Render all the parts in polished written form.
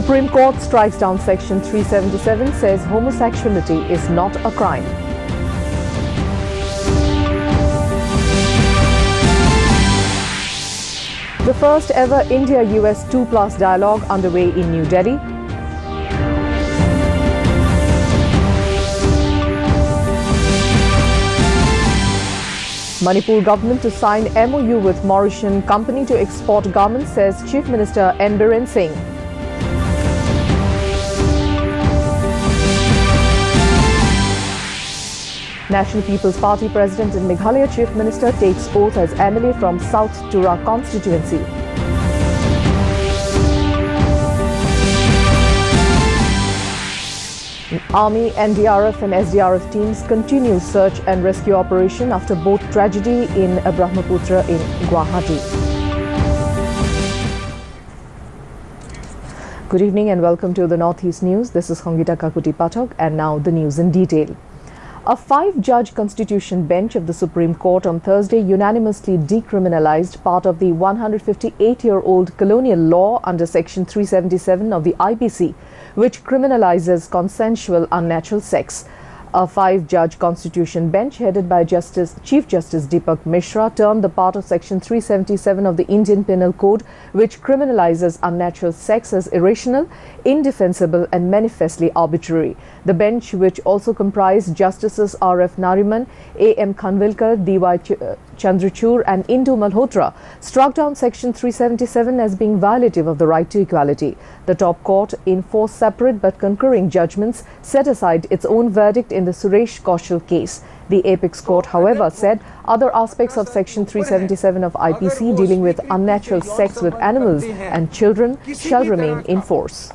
Supreme Court strikes down Section 377, says homosexuality is not a crime. The first ever India-US 2+ dialogue underway in New Delhi. Manipur government to sign MOU with Mauritian company to export garments, says Chief Minister N. Biren Singh. National People's Party President in Meghalaya Chief Minister takes oath as MLA from South Tura constituency. Army, NDRF and SDRF teams continue search and rescue operation after boat tragedy in Brahmaputra in Guwahati. Good evening and welcome to the Northeast News. This is Hongita Kakuti Pathak and now the news in detail. A 5-judge constitution bench of the Supreme Court on Thursday unanimously decriminalized part of the 158-year-old colonial law under Section 377 of the IPC, which criminalizes consensual unnatural sex. A 5-judge constitution bench headed by Chief Justice Deepak Mishra turned the part of Section 377 of the Indian Penal Code, which criminalizes unnatural sex, as irrational, indefensible and manifestly arbitrary. The bench, which also comprised Justices R.F. Nariman, A.M. Khanvilkar, D.Y. Chandrachud and Indu Malhotra, struck down Section 377 as being violative of the right to equality. The top court, in 4 separate but concurring judgments, set aside its own verdict in the Suresh Kaushal case. The apex court, however, said other aspects of Section 377 of IPC dealing with unnatural sex with animals and children shall remain in force.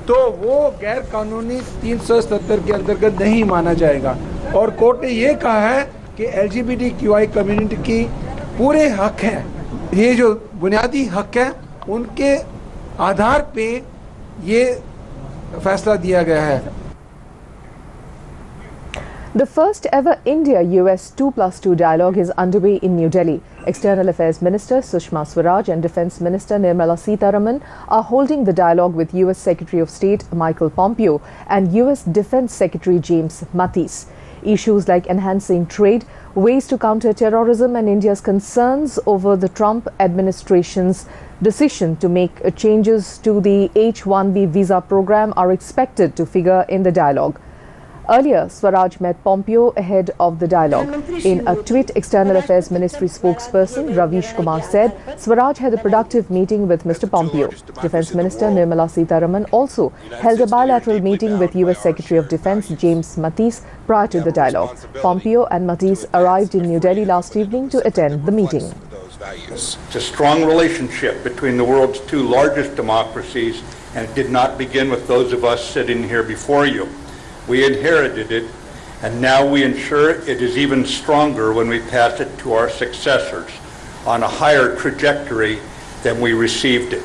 तो वो गैर कानूनी 370 के अंतर्गत नहीं माना जाएगा और कोर्ट ने ये कहा है कि LGBTQI कम्युनिटी की पूरे हक हैं, ये जो बुनियादी हक है उनके आधार पे ये फैसला दिया गया है. The first ever India-US 2+2 dialogue is underway in New Delhi. External Affairs Minister Sushma Swaraj and Defence Minister Nirmala Sitharaman are holding the dialogue with US Secretary of State Michael Pompeo and US Defence Secretary James Mattis. Issues like enhancing trade, ways to counter terrorism and India's concerns over the Trump administration's decision to make changes to the H-1B visa program are expected to figure in the dialogue. Earlier, Swaraj met Pompeo ahead of the dialogue. In a tweet, External Affairs Ministry spokesperson Ravish Kumar said Swaraj had a productive meeting with Mr. Pompeo. Defence Minister Nirmala Sitharaman also held a bilateral meeting with US Secretary of Defence James Mattis prior to the dialogue. Pompeo and Mattis arrived in New Delhi last evening to attend the meeting. It's a strong relationship between the world's 2 largest democracies, and it did not begin with those of us sitting here before you. We inherited it, and now we ensure it is even stronger when we pass it to our successors on a higher trajectory than we received it.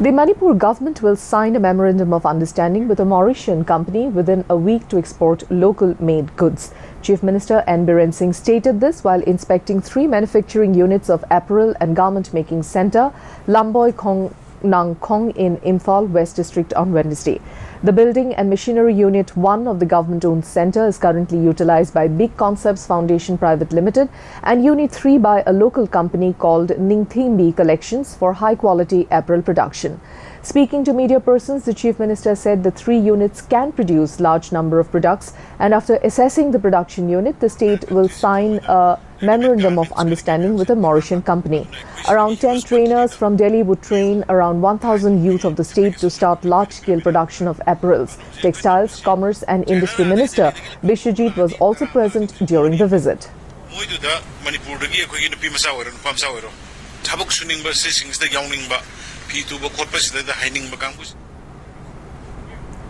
The Manipur government will sign a memorandum of understanding with a Mauritian company within a week to export local-made goods. Chief Minister N. Biren Singh stated this while inspecting 3 manufacturing units of apparel and garment-making centre, Lamboy Khong Nang Khong in Imphal West District on Wednesday. The building and machinery unit 1 of the government-owned centre is currently utilised by Big Concepts Foundation Private Limited and unit 3 by a local company called Ningthimbi Collections for high-quality apparel production. Speaking to media persons, the Chief Minister said the 3 units can produce large number of products, and after assessing the production unit, the state will sign a memorandum of understanding with a Mauritian company. Around 10 trainers from Delhi would train around 1,000 youth of the state to start large-scale production of apparels. Textiles, Commerce and Industry Minister Bishwajit was also present during the visit.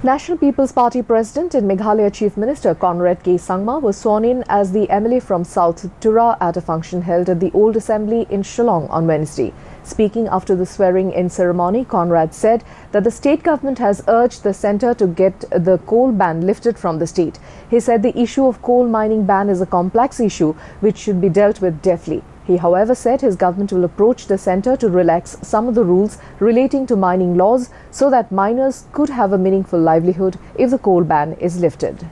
National People's Party President and Meghalaya Chief Minister Conrad K. Sangma was sworn in as the MLA from South Tura at a function held at the Old Assembly in Shillong on Wednesday. Speaking after the swearing-in ceremony, Conrad said that the state government has urged the centre to get the coal ban lifted from the state. He said the issue of coal mining ban is a complex issue which should be dealt with deftly. He, however, said his government will approach the centre to relax some of the rules relating to mining laws so that miners could have a meaningful livelihood if the coal ban is lifted.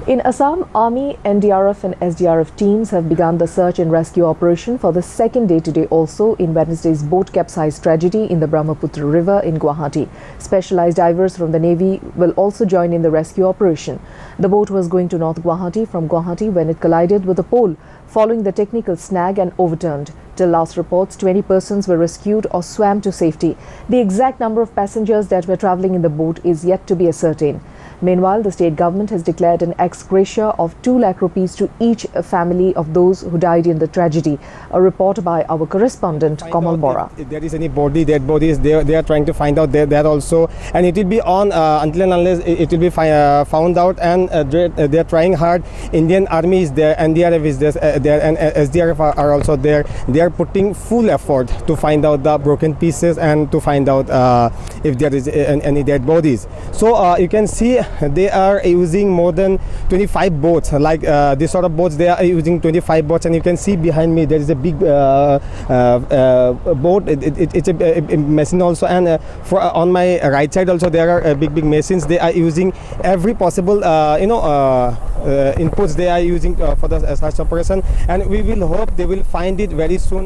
In Assam, Army, NDRF and SDRF teams have begun the search and rescue operation for the second day today also in Wednesday's boat capsized tragedy in the Brahmaputra River in Guwahati. Specialized divers from the Navy will also join in the rescue operation. The boat was going to North Guwahati from Guwahati when it collided with a pole following the technical snag and overturned. Till last reports, 20 persons were rescued or swam to safety. The exact number of passengers that were travelling in the boat is yet to be ascertained. Meanwhile, the state government has declared an ex gratia of 2 lakh rupees to each family of those who died in the tragedy. A report by our correspondent Kamal Bora. If there is any dead bodies, they are trying to find out that also, and it will be on until and unless it will be found out. And they are trying hard. Indian Army is there, NDRF is there, and SDRF are also there. They are putting full effort to find out the broken pieces and to find out if there is any dead bodies. So you can see they are using more than 25 boats. Like this sort of boats, they are using 25 boats, and you can see behind me there is a big boat. It's a machine also, and on my right side also there are big machines. They are using every possible inputs they are using for the search operation, and we will hope they will find it very soon.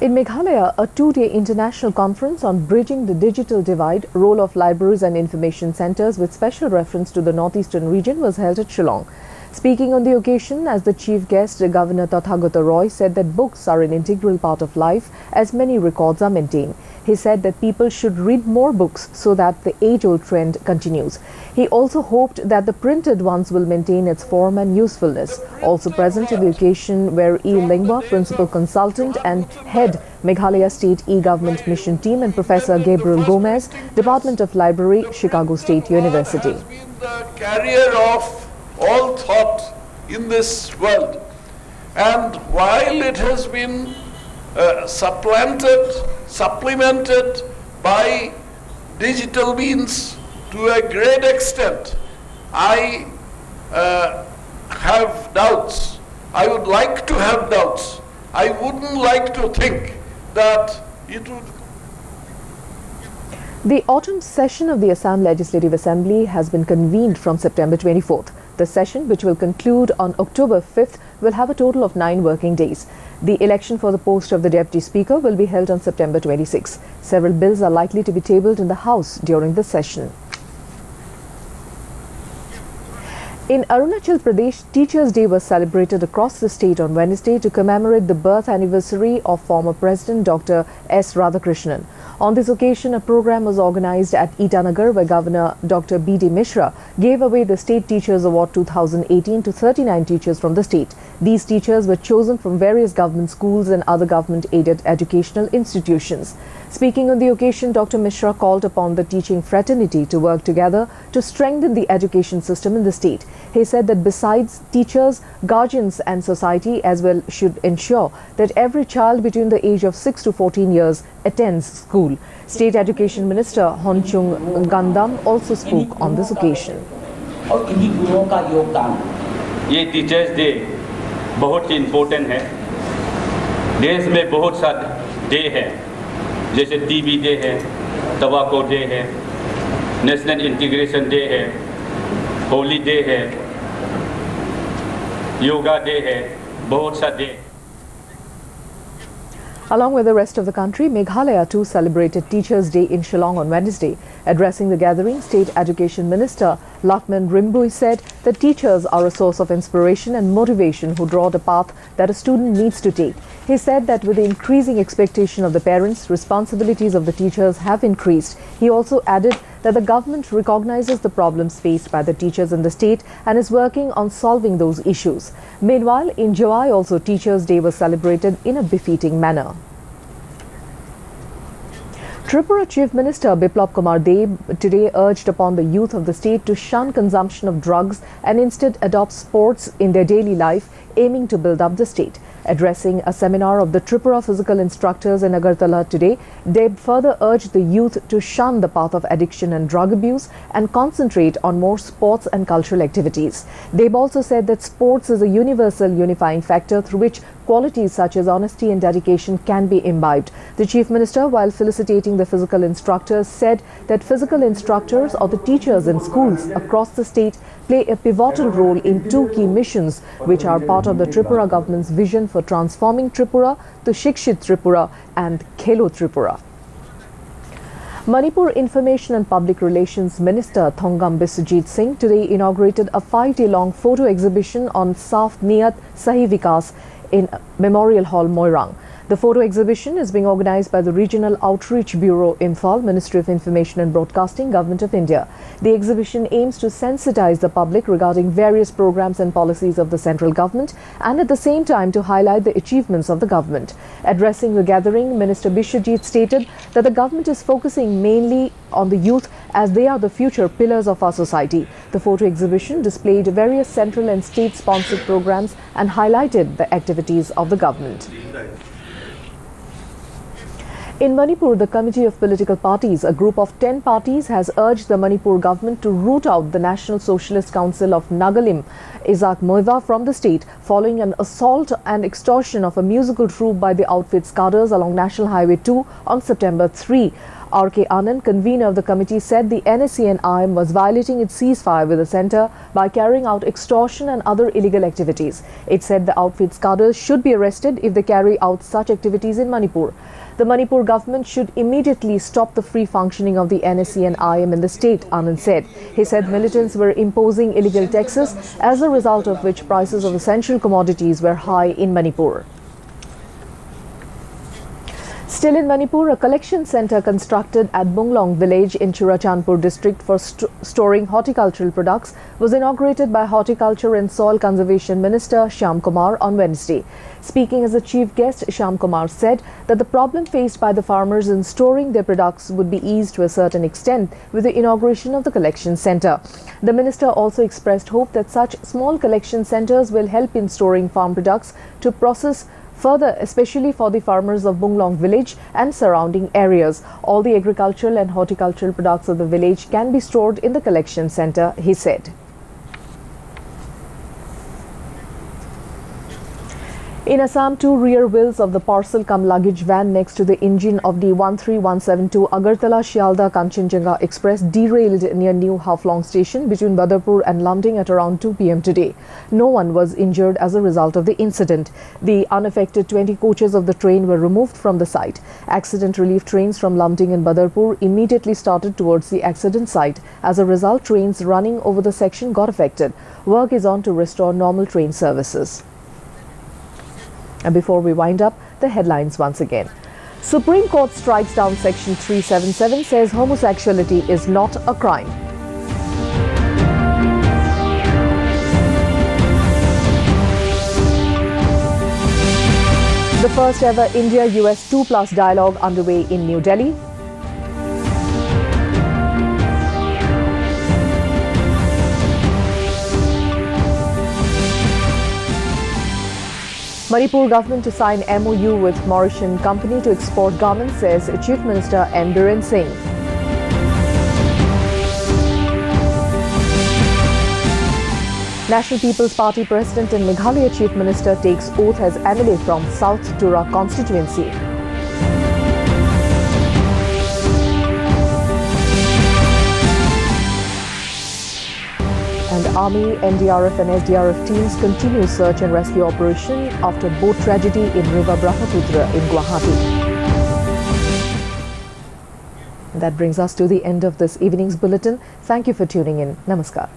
In Meghalaya, a 2-day international conference on bridging the digital divide, role of libraries and information centres with special reference to the northeastern region was held at Shillong. Speaking on the occasion as the chief guest, Governor Tathagata Roy said that books are an integral part of life as many records are maintained. He said that people should read more books so that the age-old trend continues. He also hoped that the printed ones will maintain its form and usefulness. Also present at the occasion were E. Lingwa, Principal Consultant and Head Meghalaya State E-Government Mission Team, and Professor Gabriel Gomez, Department of Library, Chicago State University. It has been the carrier of all thought in this world, and while it has been supplemented by digital means to a great extent, I have doubts. I would like to have doubts. I wouldn't like to think that it would. The autumn session of the Assam Legislative Assembly has been convened from September 24th. The session, which will conclude on October 5th, will have a total of 9 working days. The election for the post of the Deputy Speaker will be held on September 26. Several bills are likely to be tabled in the House during the session. In Arunachal Pradesh, Teachers' Day was celebrated across the state on Wednesday to commemorate the birth anniversary of former President Dr. S. Radhakrishnan. On this occasion, a program was organized at Itanagar where Governor Dr. B.D. Mishra gave away the State Teachers Award 2018 to 39 teachers from the state. These teachers were chosen from various government schools and other government-aided educational institutions. Speaking on the occasion, Dr. Mishra called upon the teaching fraternity to work together to strengthen the education system in the state. He said that besides teachers, guardians and society as well should ensure that every child between the age of 6 to 14 years attends school. State Education Minister Honchung Gandam also spoke on this occasion. और इन्हीं गुरुओं का योगदान, ये teachers day बहुत ही important है। देश में बहुत सा डे है, जैसे टीबी डे है, टबैको डे है, नेशनल इंटीग्रेशन डे है, होली डे है, योगा डे है, बहुत सा day. Along with the rest of the country, Meghalaya too celebrated Teachers' Day in Shillong on Wednesday. Addressing the gathering, State Education Minister Lakman Rimbui said that teachers are a source of inspiration and motivation who draw the path that a student needs to take. He said that with the increasing expectation of the parents, responsibilities of the teachers have increased. He also added that the government recognizes the problems faced by the teachers in the state and is working on solving those issues. Meanwhile, in July also Teachers' Day was celebrated in a befitting manner. Tripura Chief Minister Biplab Kumar Deb today urged upon the youth of the state to shun consumption of drugs and instead adopt sports in their daily life, aiming to build up the state. Addressing a seminar of the Tripura physical instructors in Agartala today, Deb further urged the youth to shun the path of addiction and drug abuse and concentrate on more sports and cultural activities. Deb also said that sports is a universal unifying factor through which qualities such as honesty and dedication can be imbibed. The Chief Minister, while felicitating the physical instructors, said that physical instructors or the teachers in schools across the state play a pivotal role in two key missions which are part of the Tripura government's vision for transforming Tripura to Shikshit Tripura and Khelo Tripura. Manipur Information and Public Relations Minister Thongam Biswajit Singh today inaugurated a 5-day-long photo exhibition on Saaf Niyat Sahi Vikas in Memorial Hall, Moirang. The photo exhibition is being organized by the Regional Outreach Bureau, Imphal, Ministry of Information and Broadcasting, Government of India. The exhibition aims to sensitize the public regarding various programs and policies of the central government and at the same time to highlight the achievements of the government. Addressing the gathering, Minister Biswajit stated that the government is focusing mainly on the youth as they are the future pillars of our society. The photo exhibition displayed various central and state-sponsored programs and highlighted the activities of the government. In Manipur, the Committee of Political Parties, a group of 10 parties, has urged the Manipur government to root out the National Socialist Council of Nagalim, Isaac Moiva, from the state following an assault and extortion of a musical troupe by the outfit's cadres along National Highway 2 on September 3. R.K. Anand, convener of the committee, said the NSCN-IM was violating its ceasefire with the centre by carrying out extortion and other illegal activities. It said the outfit's cadres should be arrested if they carry out such activities in Manipur. The Manipur government should immediately stop the free functioning of the NSCN-IM in the state, Anand said. He said militants were imposing illegal taxes, as a result of which prices of essential commodities were high in Manipur. Still in Manipur, a collection centre constructed at Bunglong village in Churachandpur district for storing horticultural products was inaugurated by Horticulture and Soil Conservation Minister Shyam Kumar on Wednesday. Speaking as a chief guest, Shyam Kumar said that the problem faced by the farmers in storing their products would be eased to a certain extent with the inauguration of the collection centre. The minister also expressed hope that such small collection centres will help in storing farm products to process further, especially for the farmers of Bunglong village and surrounding areas. All the agricultural and horticultural products of the village can be stored in the collection centre, he said. In Assam, two rear wheels of the parcel cum luggage van next to the engine of the 13172 Agartala-Shialda Kanchenjunga Express derailed near New Haflong station between Badarpur and Lumding at around 2 p.m. today. No one was injured as a result of the incident. The unaffected 20 coaches of the train were removed from the site. Accident relief trains from Lumding and Badarpur immediately started towards the accident site. As a result, trains running over the section got affected. Work is on to restore normal train services. And before we wind up, the headlines once again. Supreme Court strikes down Section 377, says homosexuality is not a crime. The first ever India-US 2+ dialogue underway in New Delhi. Manipur government to sign MOU with Mauritian company to export garments, says Chief Minister N. Biren Singh. National People's Party President and Meghalaya Chief Minister takes oath as MLA from South Tura constituency. And Army, NDRF and SDRF teams continue search and rescue operation after boat tragedy in River Brahmaputra in Guwahati. That brings us to the end of this evening's bulletin. Thank you for tuning in. Namaskar.